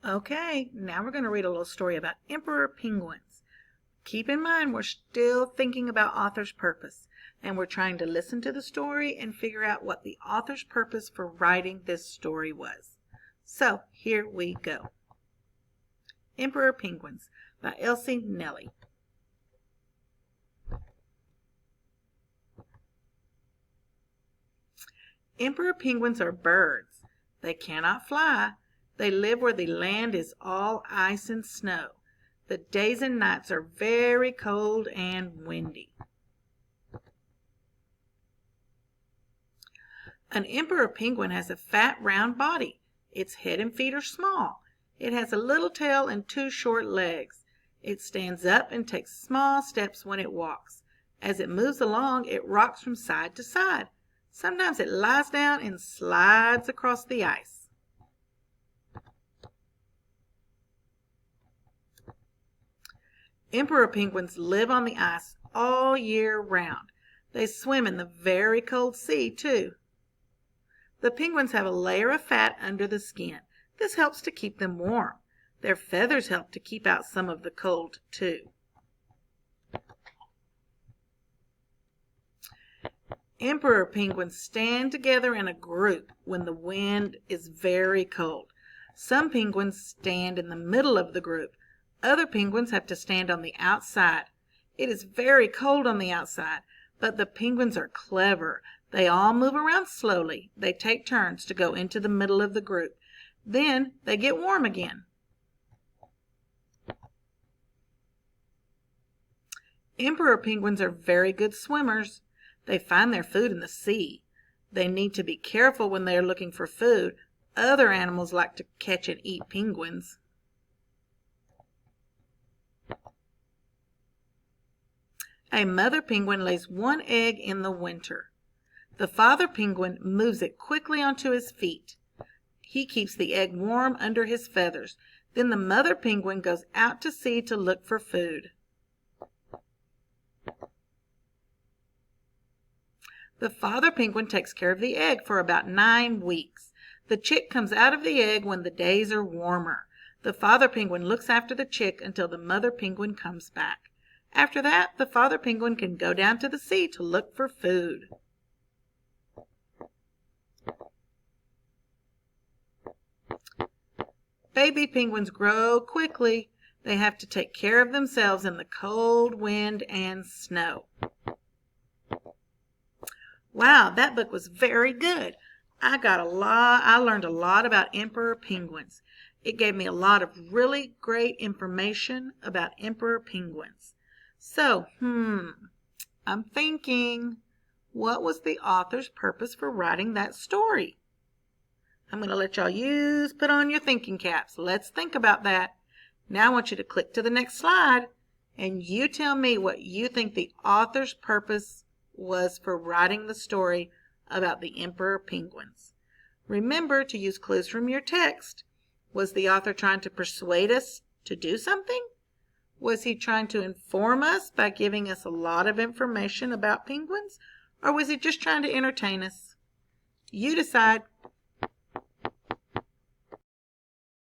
Okay, now we're going to read a little story about emperor penguins. Keep in mind we're still thinking about author's purpose, and we're trying to listen to the story and figure out what the author's purpose for writing this story was. So here we go. Emperor Penguins by Elsie Nelly. Emperor penguins are birds. They cannot fly. They live where the land is all ice and snow. The days and nights are very cold and windy. An emperor penguin has a fat, round body. Its head and feet are small. It has a little tail and 2 short legs. It stands up and takes small steps when it walks. As it moves along, it rocks from side to side. Sometimes it lies down and slides across the ice. Emperor penguins live on the ice all year round. They swim in the very cold sea, too. The penguins have a layer of fat under the skin. This helps to keep them warm. Their feathers help to keep out some of the cold, too. Emperor penguins stand together in a group when the wind is very cold. Some penguins stand in the middle of the group. Other penguins have to stand on the outside. It is very cold on the outside, but the penguins are clever. They all move around slowly. They take turns to go into the middle of the group. Then they get warm again. Emperor penguins are very good swimmers. They find their food in the sea. They need to be careful when they are looking for food. Other animals like to catch and eat penguins. A mother penguin lays 1 egg in the winter. The father penguin moves it quickly onto his feet. He keeps the egg warm under his feathers. Then the mother penguin goes out to sea to look for food. The father penguin takes care of the egg for about 9 weeks. The chick comes out of the egg when the days are warmer. The father penguin looks after the chick until the mother penguin comes back. After that, the father penguin can go down to the sea to look for food. Baby penguins grow quickly. They have to take care of themselves in the cold, wind, and snow. Wow, that book was very good. I learned a lot about emperor penguins. It gave me a lot of really great information about emperor penguins. So, I'm thinking, what was the author's purpose for writing that story? I'm going to let y'all put on your thinking caps. Let's think about that. Now I want you to click to the next slide, and you tell me what you think the author's purpose was for writing the story about the emperor penguins. Remember to use clues from your text. Was the author trying to persuade us to do something? Was he trying to inform us by giving us a lot of information about penguins? Or was he just trying to entertain us? You decide.